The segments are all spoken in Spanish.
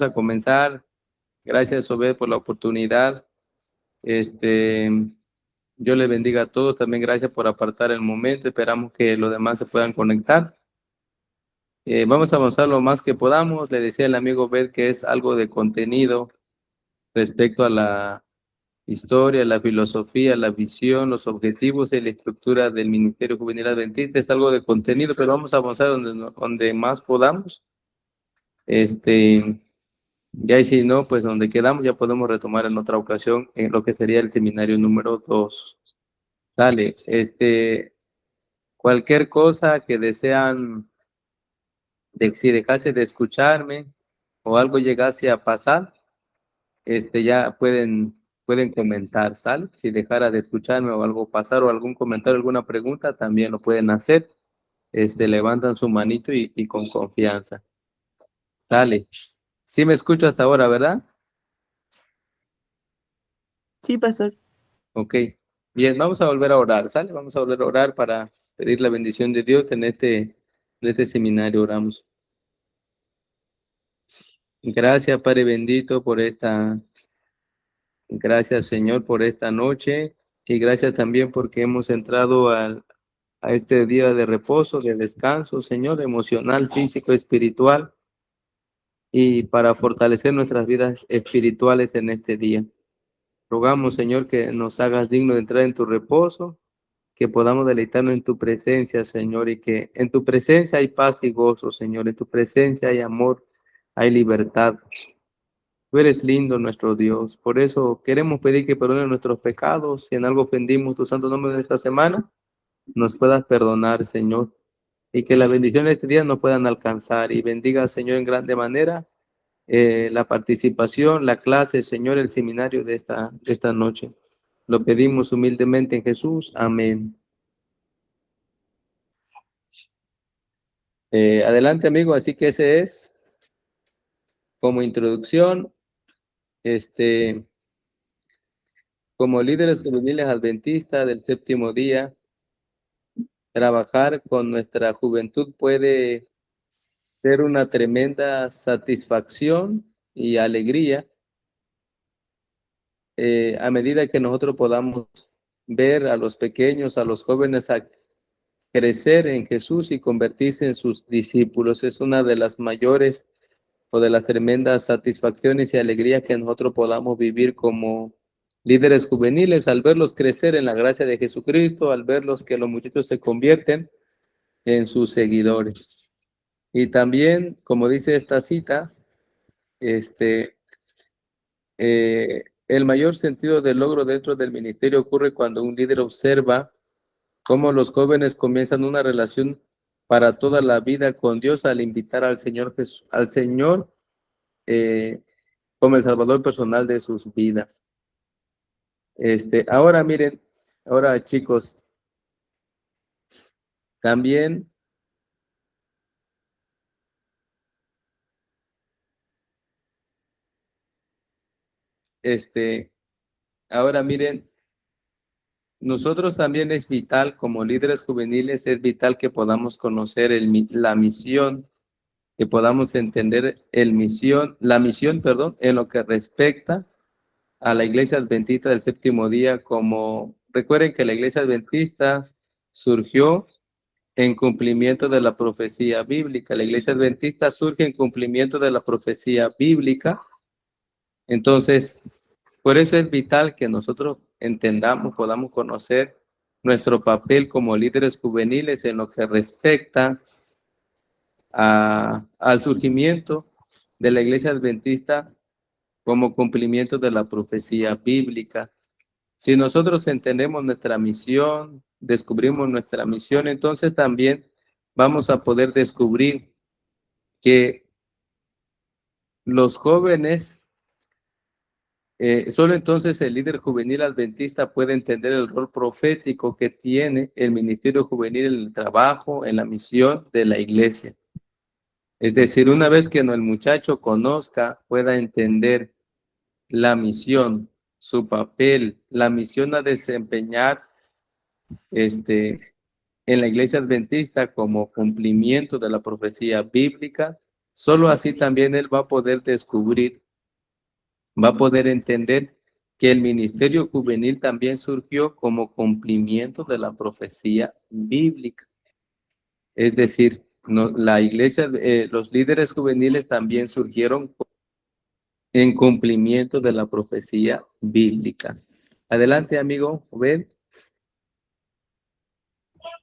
a comenzar. Gracias, Obed, por la oportunidad. Yo le bendiga a todos. También gracias por apartar el momento. Esperamos que los demás se puedan conectar. Vamos a avanzar lo más que podamos. Le decía el amigo Obed que es algo de contenido respecto a la historia, la filosofía, la visión, los objetivos y la estructura del Ministerio Juvenil Adventista. Es algo de contenido, pero vamos a avanzar donde más podamos. Ya y si no, pues donde quedamos ya podemos retomar en otra ocasión en lo que sería el seminario número 2. Dale, cualquier cosa que desean, si dejase de escucharme o algo llegase a pasar, ya pueden comentar, ¿sale? Si dejara de escucharme o algo pasar o algún comentario, alguna pregunta, también lo pueden hacer. Levantan su manito y con confianza. Dale. Sí me escucho hasta ahora, ¿verdad? Sí, pastor. Ok, bien, vamos a volver a orar, ¿sale? Vamos a volver a orar para pedir la bendición de Dios en este seminario. Oramos. Gracias, Padre bendito, gracias, Señor, por esta noche y gracias también porque hemos entrado a este día de reposo, de descanso, Señor, emocional, físico, espiritual y para fortalecer nuestras vidas espirituales en este día. Rogamos, Señor, que nos hagas digno de entrar en tu reposo, que podamos deleitarnos en tu presencia, Señor, y que en tu presencia hay paz y gozo, Señor, en tu presencia hay amor, hay libertad. Tú eres lindo, nuestro Dios. Por eso queremos pedir que perdones nuestros pecados. Si en algo ofendimos tu santo nombre en esta semana, nos puedas perdonar, Señor, y que las bendiciones de este día nos puedan alcanzar. Y bendiga, Señor, en grande manera la participación, la clase, Señor, el seminario de esta noche. Lo pedimos humildemente en Jesús. Amén. Adelante, amigo. Así que ese es como introducción, como líderes juveniles adventistas del séptimo día, trabajar con nuestra juventud puede ser una tremenda satisfacción y alegría a medida que nosotros podamos ver a los pequeños, a los jóvenes a crecer en Jesús y convertirse en sus discípulos. Es una de las mayores o de las tremendas satisfacciones y alegrías que nosotros podamos vivir como líderes juveniles al verlos crecer en la gracia de Jesucristo, al verlos que los muchachos se convierten en sus seguidores. Y también, como dice esta cita, el mayor sentido del logro dentro del ministerio ocurre cuando un líder observa cómo los jóvenes comienzan una relación para toda la vida con Dios al invitar al Señor eh, como el Salvador personal de sus vidas. Ahora miren, ahora chicos, también, ahora miren, nosotros también es vital, como líderes juveniles, es vital que podamos conocer la misión, que podamos entender la misión, perdón, en lo que respecta a la Iglesia Adventista del séptimo día, como recuerden que la Iglesia Adventista surgió en cumplimiento de la profecía bíblica. La Iglesia Adventista surge en cumplimiento de la profecía bíblica. Entonces, por eso es vital que nosotros entendamos, podamos conocer nuestro papel como líderes juveniles en lo que respecta al surgimiento de la Iglesia Adventista como cumplimiento de la profecía bíblica. Si nosotros entendemos nuestra misión, descubrimos nuestra misión, entonces también vamos a poder descubrir que los jóvenes, solo entonces el líder juvenil adventista puede entender el rol profético que tiene el ministerio juvenil en el trabajo, en la misión de la iglesia. Es decir, una vez que el muchacho conozca, pueda entender la misión, su papel, la misión a desempeñar en la iglesia adventista como cumplimiento de la profecía bíblica, Solo así también él va a poder descubrir, va a poder entender que el ministerio juvenil también surgió como cumplimiento de la profecía bíblica. Es decir, la iglesia, los líderes juveniles también surgieron en cumplimiento de la profecía bíblica. Adelante, amigo, ven.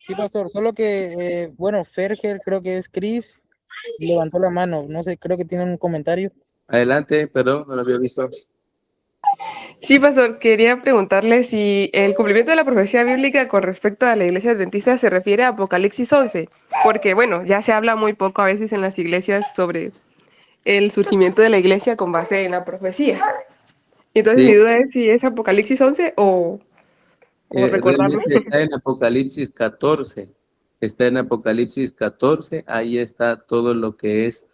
Sí, pastor, solo que, bueno, Ferger, creo que es Chris, levantó la mano, no sé, creo que tiene un comentario. Adelante, perdón, no lo había visto. Sí, pastor, quería preguntarle si el cumplimiento de la profecía bíblica con respecto a la iglesia adventista se refiere a Apocalipsis 11, porque bueno, ya se habla muy poco a veces en las iglesias sobre el surgimiento de la iglesia con base en la profecía. Entonces mi Sí, duda es si es Apocalipsis 11 o recordarme. realmente está en Apocalipsis 14. Está en Apocalipsis 14, ahí está todo lo que es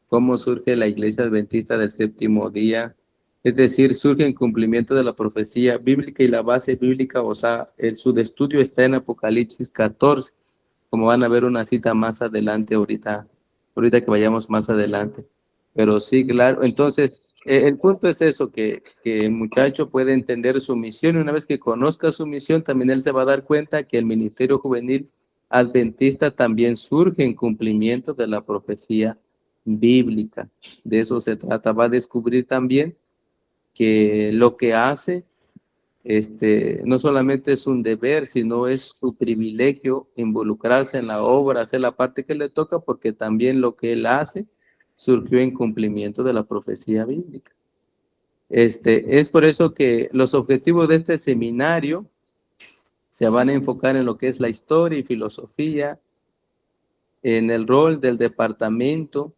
cómo surge la iglesia adventista del séptimo día. Es decir, surge en cumplimiento de la profecía bíblica y la base bíblica, o sea, su estudio está en Apocalipsis 14, como van a ver una cita más adelante ahorita que vayamos más adelante. Pero sí, claro, entonces el punto es eso, que el muchacho puede entender su misión y una vez que conozca su misión, también él se va a dar cuenta que el ministerio juvenil adventista también surge en cumplimiento de la profecía bíblica. De eso se trata. Va a descubrir también que lo que hace no solamente es un deber, sino es su privilegio involucrarse en la obra, hacer la parte que le toca, porque también lo que él hace surgió en cumplimiento de la profecía bíblica. Es por eso que los objetivos de este seminario se van a enfocar en lo que es la historia y filosofía, en el rol del departamento,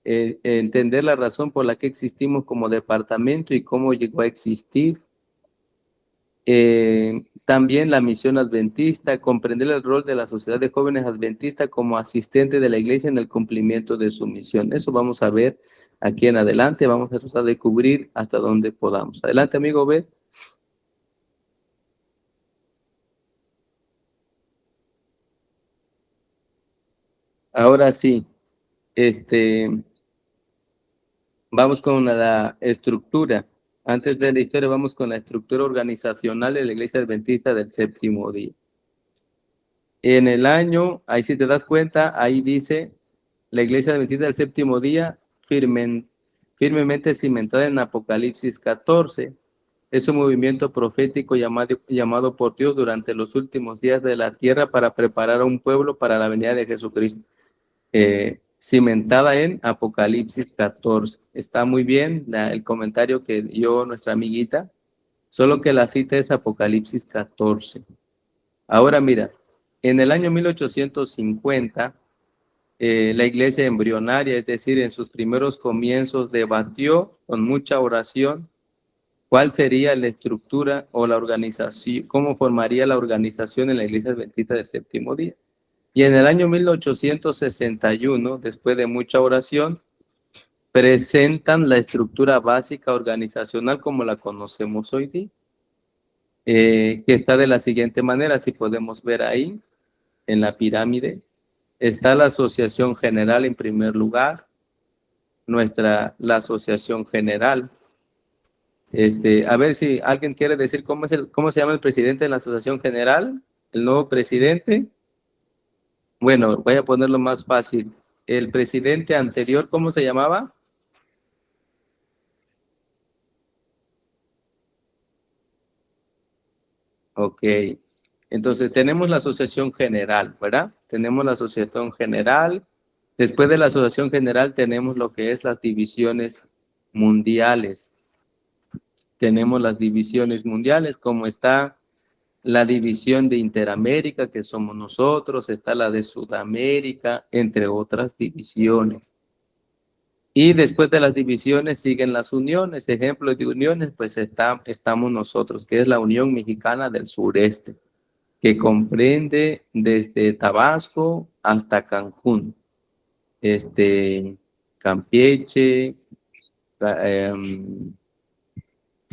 entender la razón por la que existimos como departamento y cómo llegó a existir. También la misión adventista, comprender el rol de la sociedad de jóvenes adventistas como asistente de la iglesia en el cumplimiento de su misión. Eso vamos a ver aquí en adelante, vamos a tratar de cubrir hasta donde podamos. Adelante, amigo B. Ahora sí, vamos con la estructura. Antes de la historia, vamos con la estructura organizacional de la iglesia adventista del séptimo día. En el año, ahí si te das cuenta, ahí dice la iglesia adventista del séptimo día, firmemente cimentada en Apocalipsis 14. Es un movimiento profético llamado por Dios durante los últimos días de la tierra para preparar a un pueblo para la venida de Jesucristo. Cimentada en Apocalipsis 14. Está muy bien el comentario que dio nuestra amiguita, solo que la cita es Apocalipsis 14. Ahora mira, en el año 1850, la iglesia embrionaria, es decir, en sus primeros comienzos, debatió con mucha oración cuál sería la estructura o la organización, cómo formaría la organización en la iglesia adventista del séptimo día. Y en el año 1861, después de mucha oración, presentan la estructura básica organizacional como la conocemos hoy día, que está de la siguiente manera, si podemos ver ahí en la pirámide. Está la Asociación General en primer lugar, la Asociación General. A ver si alguien quiere decir cómo se llama el presidente de la Asociación General, el nuevo presidente. Bueno, voy a ponerlo más fácil. El presidente anterior, ¿cómo se llamaba? Ok. Entonces tenemos la Asociación General, ¿verdad? Tenemos la Asociación General. Después de la Asociación General tenemos lo que es las divisiones mundiales. Tenemos las divisiones mundiales, como está la división de Interamérica, que somos nosotros, está la de Sudamérica, entre otras divisiones. Y después de las divisiones siguen las uniones. Ejemplos de uniones, pues estamos nosotros, que es la Unión Mexicana del Sureste, que comprende desde Tabasco hasta Cancún, Campeche,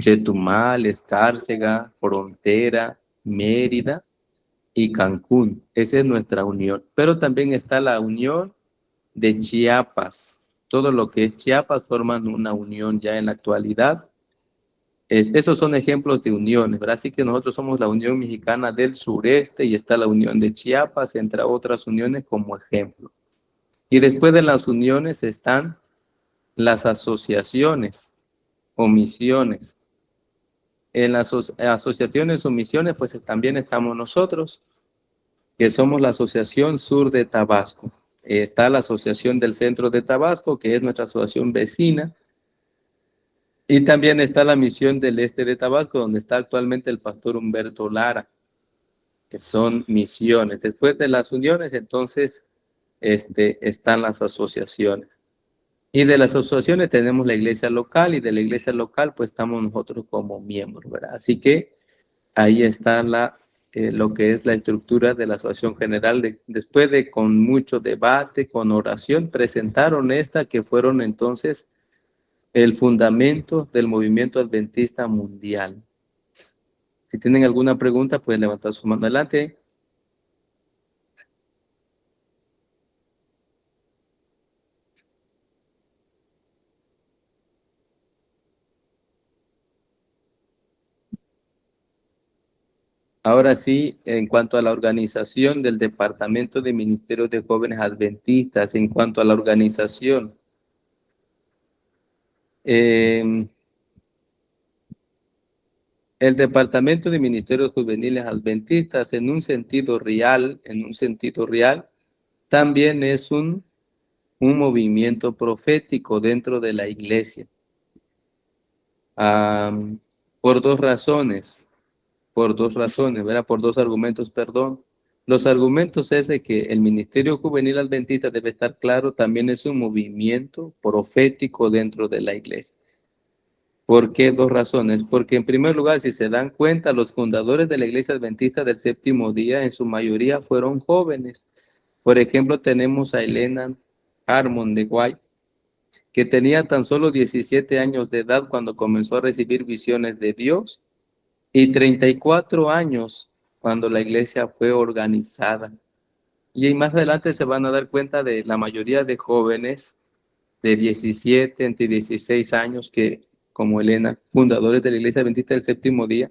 Chetumal, Escárcega, Frontera, Mérida y Cancún. Esa es nuestra unión. Pero también está la unión de Chiapas. Todo lo que es Chiapas forman una unión ya en la actualidad. Esos son ejemplos de uniones, ¿verdad? Así que nosotros somos la Unión Mexicana del Sureste y está la Unión de Chiapas, entre otras uniones como ejemplo. Y después de las uniones están las asociaciones o misiones. En las asociaciones o misiones, pues también estamos nosotros, que somos la Asociación Sur de Tabasco. Está la Asociación del Centro de Tabasco, que es nuestra asociación vecina. Y también está la Misión del Este de Tabasco, donde está actualmente el pastor Humberto Lara, que son misiones. Después de las uniones, entonces, están las asociaciones. Y de las asociaciones tenemos la iglesia local, y de la iglesia local, pues estamos nosotros como miembros, ¿verdad? Así que ahí está lo que es la estructura de la asociación general. Después de con mucho debate, con oración, presentaron esta que fueron entonces el fundamento del movimiento adventista mundial. Si tienen alguna pregunta, pueden levantar su mano adelante. Ahora sí, en cuanto a la organización del Departamento de Ministerios de Jóvenes Adventistas, en cuanto a la organización, el Departamento de Ministerios Juveniles Adventistas, en un sentido real, también es un movimiento profético dentro de la iglesia. Por dos razones, ¿verdad? Por dos argumentos, perdón. Los argumentos es de que el Ministerio Juvenil Adventista debe estar claro, también es un movimiento profético dentro de la iglesia. ¿Por qué? Dos razones. Porque en primer lugar, si se dan cuenta, los fundadores de la iglesia adventista del séptimo día, en su mayoría fueron jóvenes. Por ejemplo, tenemos a Elena Harmon de White, que tenía tan solo 17 años de edad cuando comenzó a recibir visiones de Dios, y 34 años cuando la iglesia fue organizada. Y más adelante se van a dar cuenta de la mayoría de jóvenes de 17, entre 16 años, que como Elena, fundadores de la Iglesia Adventista del Séptimo Día.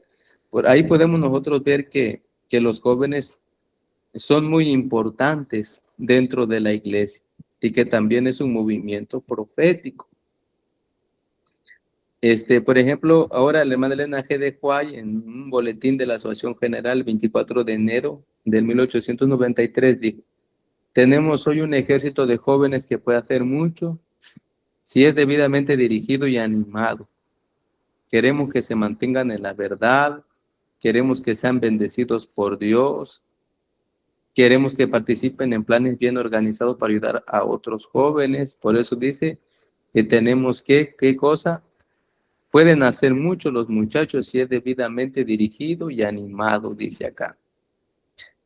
Por ahí podemos nosotros ver que los jóvenes son muy importantes dentro de la iglesia y que también es un movimiento profético. Por ejemplo, ahora la hermana Elena G. de Huay, en un boletín de la Asociación General, 24 de enero del 1893, dijo: tenemos hoy un ejército de jóvenes que puede hacer mucho si es debidamente dirigido y animado. Queremos que se mantengan en la verdad, queremos que sean bendecidos por Dios, queremos que participen en planes bien organizados para ayudar a otros jóvenes. Por eso dice que tenemos que, ¿qué cosa? Pueden hacer mucho los muchachos si es debidamente dirigido y animado, dice acá.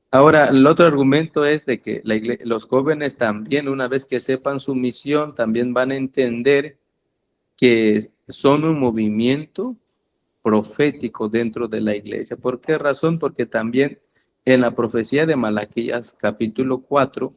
Ahora, el otro argumento es de que los jóvenes también, una vez que sepan su misión, también van a entender que son un movimiento profético dentro de la iglesia. ¿Por qué razón? Porque también en la profecía de Malaquías capítulo 4,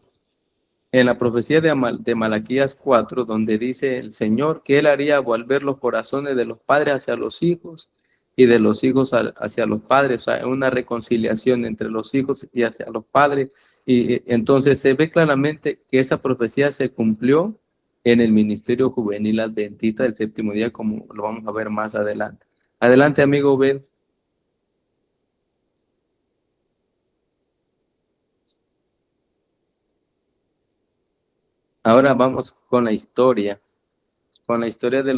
en la profecía de Malaquías 4, donde dice el Señor que Él haría volver los corazones de los padres hacia los hijos y de los hijos hacia los padres, o sea, una reconciliación entre los hijos y hacia los padres. Y entonces se ve claramente que esa profecía se cumplió en el ministerio juvenil adventista del séptimo día, como lo vamos a ver más adelante. Adelante, amigo Ben. Ahora vamos con la historia de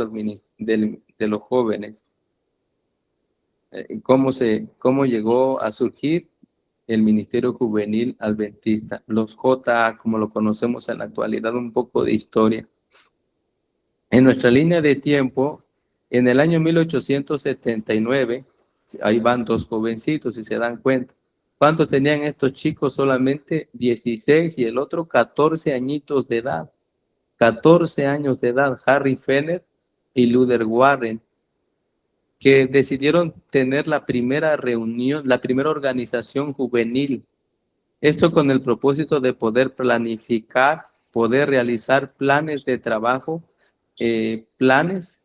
los jóvenes. Cómo llegó a surgir el Ministerio Juvenil Adventista, los JA, como lo conocemos en la actualidad. Un poco de historia. En nuestra línea de tiempo, en el año 1879, ahí van dos jovencitos, si se dan cuenta. ¿Cuántos tenían estos chicos? Solamente 16 y el otro 14 añitos de edad. 14 años de edad, Harry Fenner y Luther Warren, que decidieron tener la primera reunión, la primera organización juvenil. Esto con el propósito de poder planificar poder realizar planes de trabajo, planes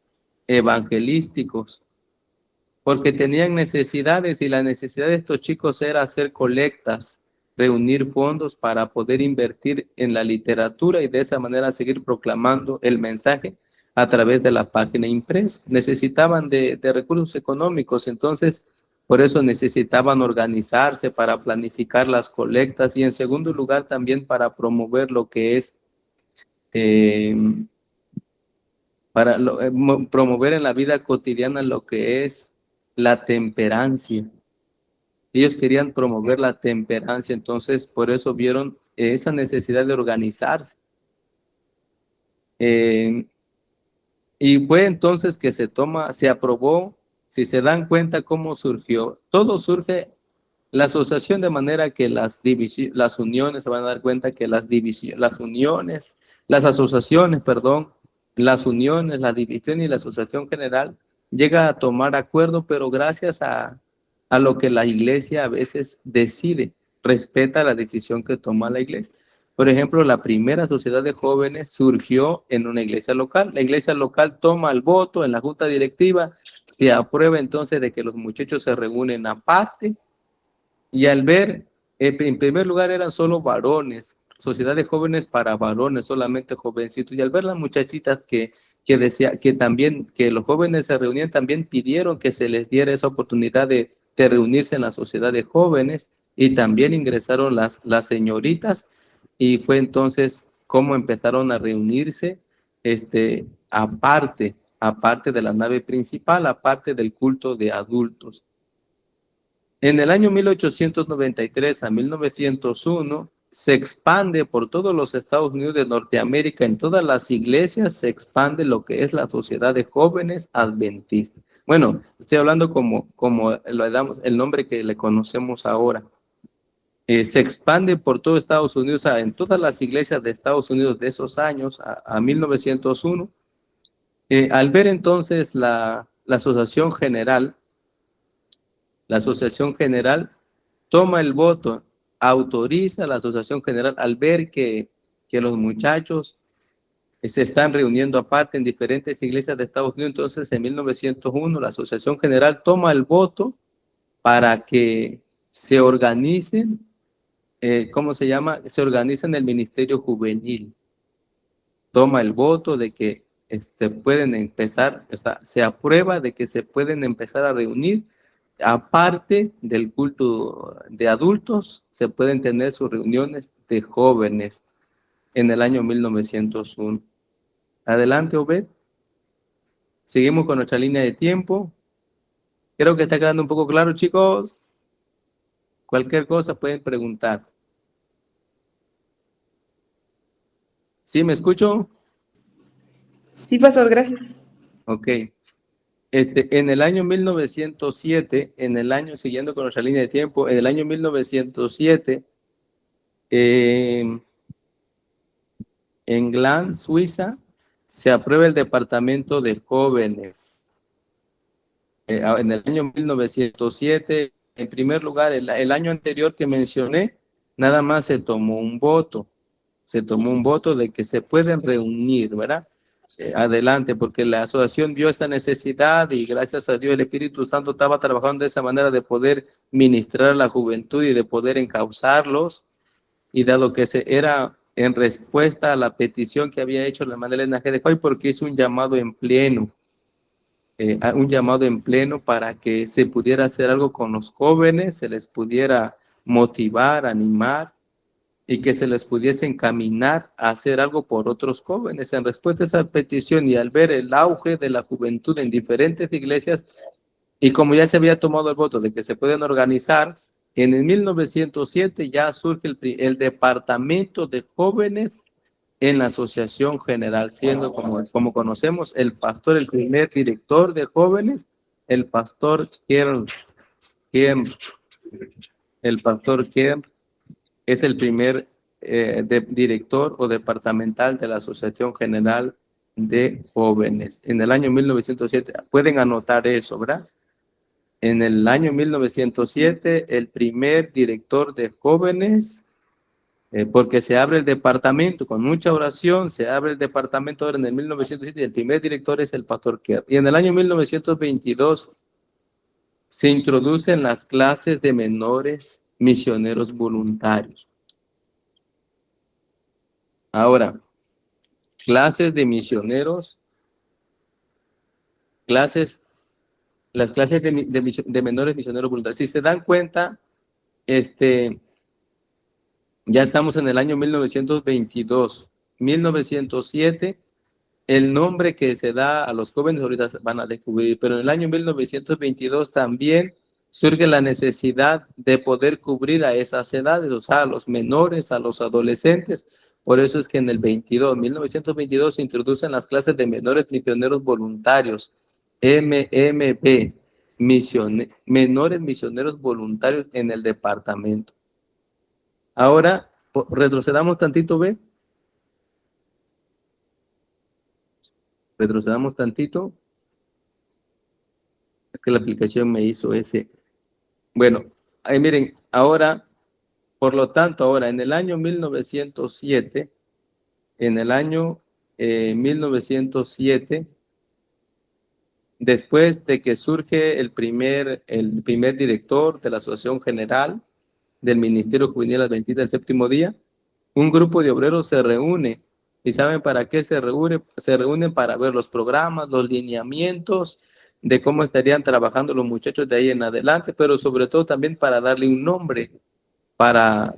evangelísticos, porque tenían necesidades y la necesidad de estos chicos era hacer colectas, reunir fondos para poder invertir en la literatura y de esa manera seguir proclamando el mensaje a través de la página impresa. Necesitaban de recursos económicos, entonces por eso necesitaban organizarse para planificar las colectas y en segundo lugar también para promover lo que es, promover en la vida cotidiana lo que es la temperancia. Ellos querían promover la temperancia, entonces por eso vieron esa necesidad de organizarse. Y fue entonces que se aprobó, si se dan cuenta cómo surgió. Todo surge, la asociación, de manera que las uniones, se van a dar cuenta que las asociaciones, las uniones, la división y la asociación general llega a tomar acuerdo, pero gracias a lo que la iglesia a veces decide, respeta la decisión que toma la iglesia. Por ejemplo, la primera sociedad de jóvenes surgió en una iglesia local. La iglesia local toma el voto en la junta directiva, se aprueba entonces de que los muchachos se reúnen aparte, y al ver, en primer lugar eran solo varones, sociedad de jóvenes para varones, solamente jovencitos, y al ver las muchachitas que también, que los jóvenes se reunían, también pidieron que se les diera esa oportunidad de reunirse en la sociedad de jóvenes, y también ingresaron las señoritas, y fue entonces cómo empezaron a reunirse, aparte de la nave principal, aparte del culto de adultos. En el año 1893 a 1901 se expande por todos los Estados Unidos de Norteamérica, en todas las iglesias se expande lo que es la Sociedad de Jóvenes Adventistas. Bueno, estoy hablando como le damos el nombre que le conocemos ahora. Se expande por todo Estados Unidos, o sea, en todas las iglesias de Estados Unidos de esos años, a 1901. Al ver entonces la Asociación General, toma el voto, autoriza a la Asociación General, al ver que los muchachos se están reuniendo aparte en diferentes iglesias de Estados Unidos. Entonces, en 1901, la Asociación General toma el voto para que se organicen, se organizan el Ministerio Juvenil. Toma el voto de que pueden empezar, se aprueba de que se pueden empezar a reunir. Aparte del culto de adultos, se pueden tener sus reuniones de jóvenes en el año 1901. Adelante, Obed. Seguimos con nuestra línea de tiempo. Creo que está quedando un poco claro, chicos. Cualquier cosa pueden preguntar. ¿Sí me escucho? Sí, pastor, gracias. Ok. En el año 1907, siguiendo con nuestra línea de tiempo, en el año 1907, en Gland, Suiza, se aprueba el departamento de jóvenes. En el año 1907, en primer lugar, el año anterior que mencioné, nada más se tomó un voto de que se pueden reunir, ¿verdad? Adelante, porque la asociación vio esa necesidad y gracias a Dios el Espíritu Santo estaba trabajando de esa manera de poder ministrar a la juventud y de poder encauzarlos, y dado que era en respuesta a la petición que había hecho la Magdalena G. de Hoy, porque hizo un llamado en pleno, para que se pudiera hacer algo con los jóvenes, se les pudiera motivar, animar, y que se les pudiese encaminar a hacer algo por otros jóvenes. En respuesta a esa petición y al ver el auge de la juventud en diferentes iglesias, y como ya se había tomado el voto de que se pueden organizar, en el 1907 ya surge el departamento de jóvenes en la Asociación General, siendo como conocemos el primer director de jóvenes, el pastor Kern. El pastor Kern es el primer director o departamental de la Asociación General de Jóvenes. En el año 1907, pueden anotar eso, ¿verdad? En el año 1907, el primer director de jóvenes porque se abre el departamento, con mucha oración, se abre el departamento ahora en el 1907 y el primer director es el pastor Kerr. Y en el año 1922 se introducen las clases de menores misioneros voluntarios. Ahora, clases de misioneros, las clases de menores misioneros voluntarios. Si se dan cuenta, ya estamos en el año 1922, 1907, el nombre que se da a los jóvenes ahorita van a descubrir, pero en el año 1922 también surge la necesidad de poder cubrir a esas edades, o sea, a los menores, a los adolescentes. Por eso es que en el 1922 se introducen las clases de menores misioneros voluntarios, MMV, menores misioneros voluntarios en el departamento. Ahora, retrocedamos tantito, ¿ve? Retrocedamos tantito. Es que la aplicación me hizo ese. Bueno, ahí miren, ahora, por lo tanto, ahora en el año 1907, en el año 1907, después de que surge el primer director de la Asociación General del Ministerio Juvenil Adventista del Séptimo Día, un grupo de obreros se reúne. ¿Y saben para qué se reúne? Se reúnen para ver los programas, los lineamientos de cómo estarían trabajando los muchachos de ahí en adelante, pero sobre todo también para darle un nombre, para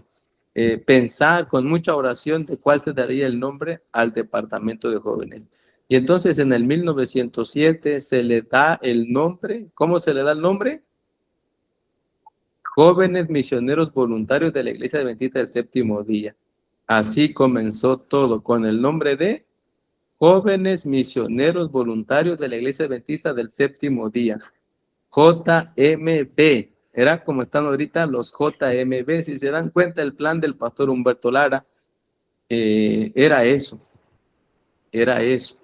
pensar con mucha oración de cuál se daría el nombre al departamento de jóvenes. Y entonces en el 1907 se le da el nombre. ¿Cómo se le da el nombre? Jóvenes Misioneros Voluntarios de la Iglesia Adventista del Séptimo Día. Así comenzó todo, con el nombre de Jóvenes Misioneros Voluntarios de la Iglesia Adventista del Séptimo Día. JMB. Era como están ahorita los JMB. Si se dan cuenta, el plan del pastor Humberto Lara era eso. Era eso.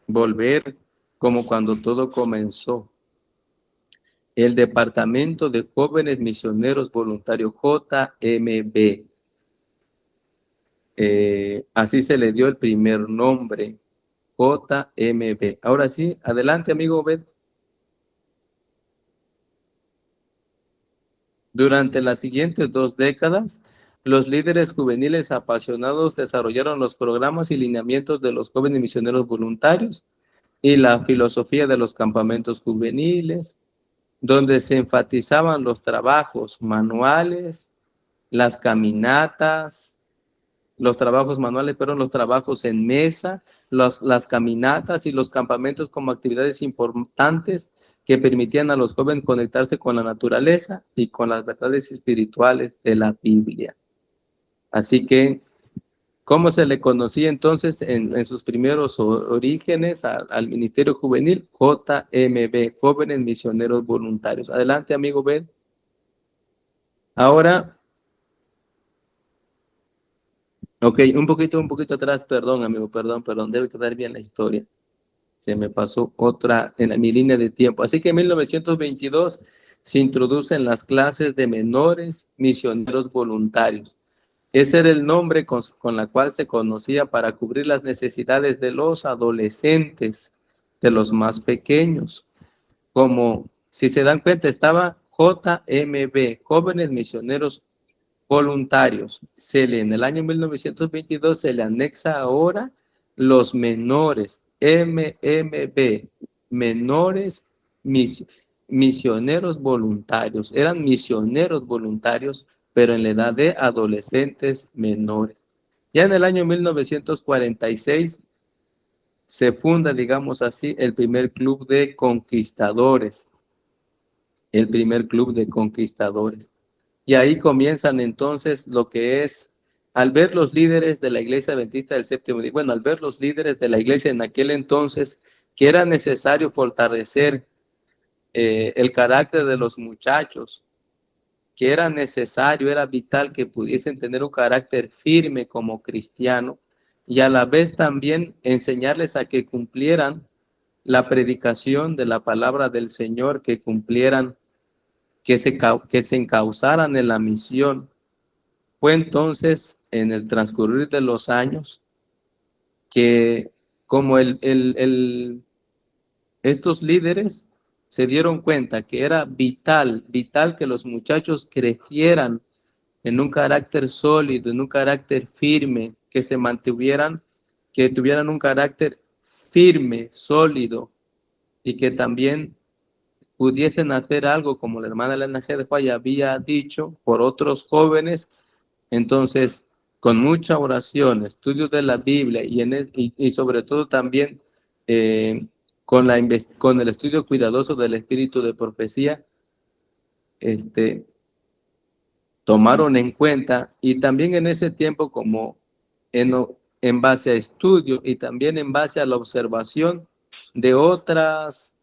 Volver como cuando todo comenzó. El Departamento de Jóvenes Misioneros Voluntarios, JMB. Así se le dio el primer nombre, JMB. Ahora sí, adelante, amigo Ben. Durante las siguientes 2 décadas, los líderes juveniles apasionados desarrollaron los programas y lineamientos de los jóvenes misioneros voluntarios y la filosofía de los campamentos juveniles, donde se enfatizaban los trabajos manuales, las caminatas, los trabajos manuales, pero los trabajos en mesa, las caminatas y los campamentos como actividades importantes que permitían a los jóvenes conectarse con la naturaleza y con las verdades espirituales de la Biblia. Así que, ¿cómo se le conocía entonces en sus primeros orígenes al Ministerio Juvenil? JMB, Jóvenes Misioneros Voluntarios. Adelante, amigo Ben. Ahora, ok, un poquito atrás, perdón, amigo, perdón, debe quedar bien la historia. Se me pasó otra en mi línea de tiempo. Así que en 1922 se introducen las clases de menores misioneros voluntarios. Ese era el nombre con la cual se conocía para cubrir las necesidades de los adolescentes, de los más pequeños. Como, si se dan cuenta, estaba JMB, Jóvenes Misioneros Voluntarios. En el año 1922 se le anexa ahora los menores, MMB, menores misioneros voluntarios. Eran misioneros voluntarios, pero en la edad de adolescentes menores. Ya en el año 1946 se funda, digamos así, el primer club de conquistadores. El primer club de conquistadores. Y ahí comienzan entonces lo que es, al ver los líderes de la Iglesia Adventista del Séptimo Día, bueno, al ver los líderes de la Iglesia en aquel entonces, que era necesario fortalecer el carácter de los muchachos, que era necesario, era vital que pudiesen tener un carácter firme como cristiano y a la vez también enseñarles a que cumplieran la predicación de la palabra del Señor, que cumplieran, que se encauzaran en la misión. Fue entonces en el transcurrir de los años que como estos líderes se dieron cuenta que era vital que los muchachos crecieran en un carácter sólido, en un carácter firme, que se mantuvieran, que tuvieran un carácter firme, sólido, y que también pudiesen hacer algo como la hermana Elena G. de Falla había dicho por otros jóvenes. Entonces, con mucha oración, estudio de la Biblia y sobre todo también con el estudio cuidadoso del espíritu de profecía, tomaron en cuenta, y también en ese tiempo como en base a estudio y también en base a la observación de otras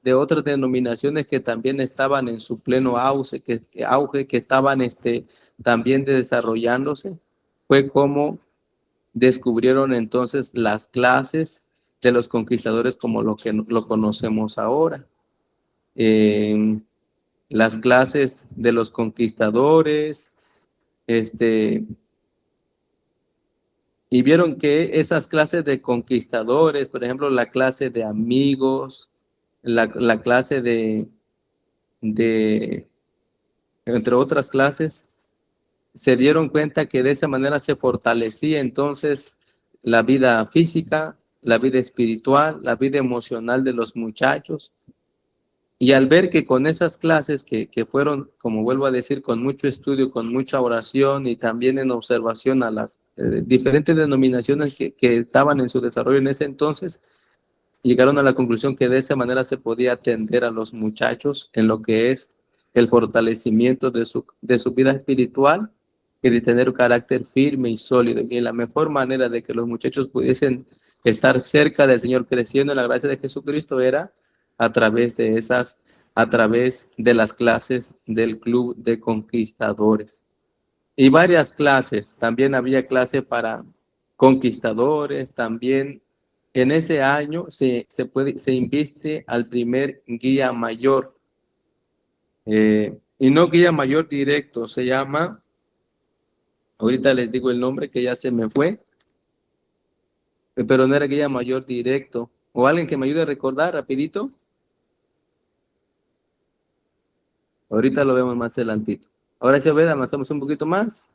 denominaciones que también estaban en su pleno auge, que estaban también desarrollándose, fue como descubrieron entonces las clases de los conquistadores como lo que lo conocemos ahora. Las clases de los conquistadores, y vieron que esas clases de conquistadores, por ejemplo, la clase de amigos, la clase entre otras clases, se dieron cuenta que de esa manera se fortalecía entonces la vida física, la vida espiritual, la vida emocional de los muchachos. Y al ver que con esas clases que fueron, como vuelvo a decir, con mucho estudio, con mucha oración y también en observación a las diferentes denominaciones que estaban en su desarrollo en ese entonces, llegaron a la conclusión que de esa manera se podía atender a los muchachos en lo que es el fortalecimiento de su vida espiritual y de tener un carácter firme y sólido. Y la mejor manera de que los muchachos pudiesen estar cerca del Señor, creciendo en la gracia de Jesucristo, era a través de las clases del club de conquistadores. Y varias clases, también había clase para conquistadores, también en ese año se inviste al primer guía mayor, y no guía mayor directo, se llama, ahorita les digo el nombre que ya se me fue, pero no era guía mayor directo. O alguien que me ayude a recordar rapidito. Ahorita lo vemos más adelantito. Ahora sí, a ver, avanzamos un poquito más.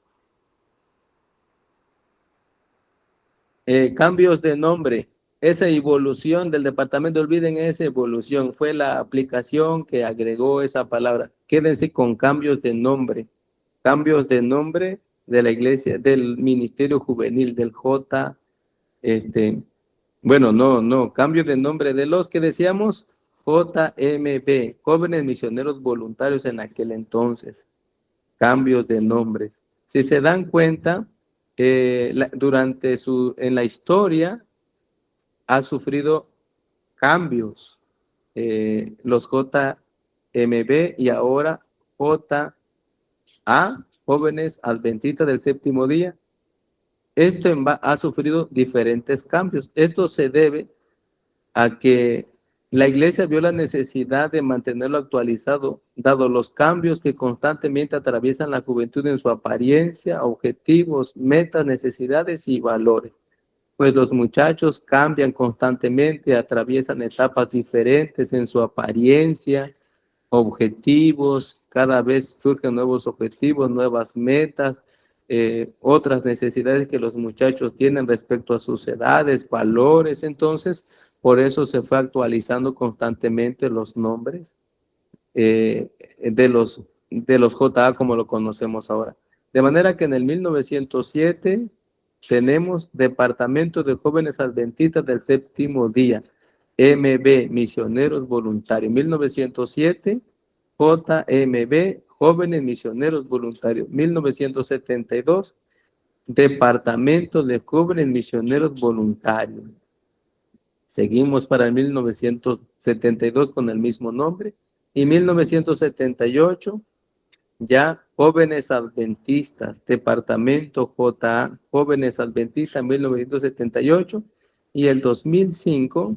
Cambios de nombre. Esa evolución del departamento, olviden esa evolución, fue la aplicación que agregó esa palabra. Quédense con cambios de nombre. Cambios de nombre de la iglesia, del ministerio juvenil, del J, bueno, no, cambio de nombre de los que decíamos, JMB, Jóvenes Misioneros Voluntarios en aquel entonces. Cambios de nombres. Si se dan cuenta, en la historia ha sufrido cambios, los JMB y ahora JA, Jóvenes Adventistas del Séptimo Día. Esto ha sufrido diferentes cambios. Esto se debe a que la iglesia vio la necesidad de mantenerlo actualizado, dado los cambios que constantemente atraviesan la juventud en su apariencia, objetivos, metas, necesidades y valores. Pues los muchachos cambian constantemente, atraviesan etapas diferentes en su apariencia, objetivos, cada vez surgen nuevos objetivos, nuevas metas, otras necesidades que los muchachos tienen respecto a sus edades, valores. Entonces, por eso se fue actualizando constantemente los nombres de los JA como lo conocemos ahora. De manera que en el 1907 tenemos Departamento de Jóvenes Adventistas del Séptimo Día, MB, Misioneros Voluntarios. 1907, JMB, Jóvenes Misioneros Voluntarios. 1972, Departamento de Jóvenes Misioneros Voluntarios. Seguimos para el 1972 con el mismo nombre. Y 1978, ya Jóvenes Adventistas, Departamento JA, Jóvenes Adventistas, 1978. Y el 2005,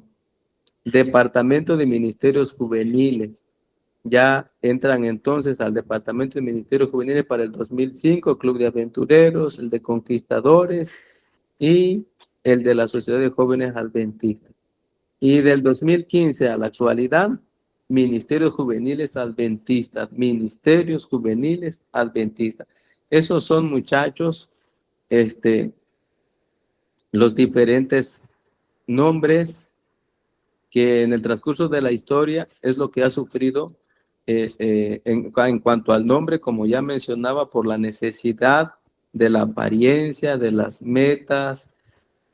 Departamento de Ministerios Juveniles. ya entran entonces al Departamento de Ministerios Juveniles para el 2005, Club de Aventureros, el de Conquistadores y el de la Sociedad de Jóvenes Adventistas. Y del 2015 a la actualidad, Ministerios Juveniles Adventistas, Ministerios Juveniles Adventistas. Esos son, muchachos, los diferentes nombres que en el transcurso de la historia es lo que ha sufrido en cuanto al nombre, como ya mencionaba, por la necesidad de la apariencia, de las metas,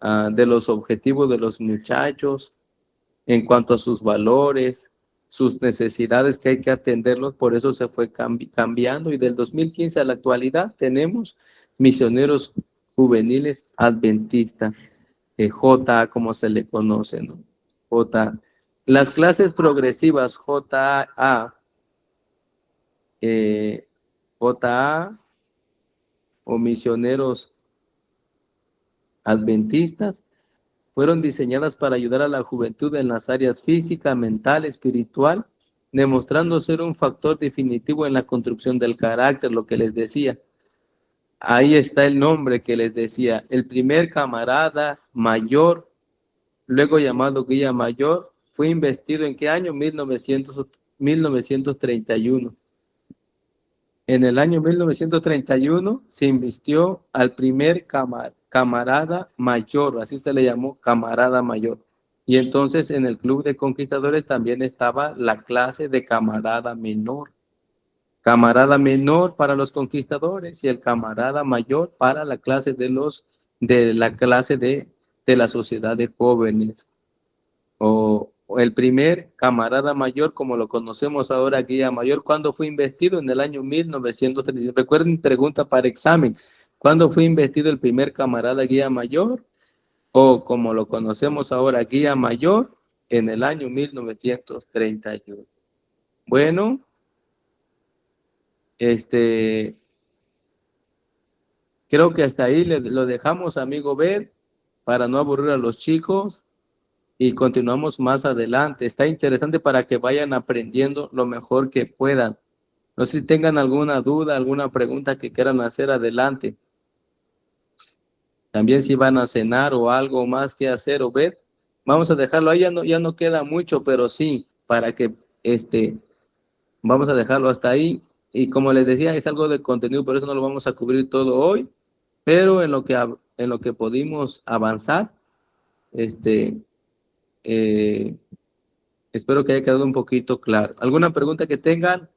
de los objetivos de los muchachos, en cuanto a sus valores, sus necesidades que hay que atenderlos, por eso se fue cambiando, y del 2015 a la actualidad tenemos Misioneros Juveniles Adventistas, JA como se le conoce, ¿no? JA. Las clases progresivas JA, JA o Misioneros Adventistas fueron diseñadas para ayudar a la juventud en las áreas física, mental, espiritual, demostrando ser un factor definitivo en la construcción del carácter, lo que les decía. Ahí está el nombre que les decía, el primer camarada mayor, luego llamado guía mayor, fue investido ¿en qué año? 1931. En el año 1931 se invistió al primer camarada mayor, así se le llamó, camarada mayor. Y entonces en el Club de Conquistadores también estaba la clase de camarada menor. Camarada menor para los conquistadores y el camarada mayor para la clase de la sociedad de jóvenes. O el primer camarada mayor, como lo conocemos ahora, guía mayor, ¿cuándo fue investido? En el año 1930. Recuerden, pregunta para examen. ¿Cuándo fue investido el primer camarada guía mayor? O como lo conocemos ahora, guía mayor, en el año 1931. Bueno, creo que hasta ahí lo dejamos, amigo Ben, para no aburrir a los chicos. Y continuamos más adelante. Está interesante para que vayan aprendiendo lo mejor que puedan. No sé si tengan alguna duda, alguna pregunta que quieran hacer, adelante. También si van a cenar o algo más que hacer o ver, vamos a dejarlo ahí, ya no queda mucho, pero sí, para que vamos a dejarlo hasta ahí. Y como les decía, es algo de contenido, por eso no lo vamos a cubrir todo hoy, pero en lo que pudimos avanzar, espero que haya quedado un poquito claro. ¿Alguna pregunta que tengan?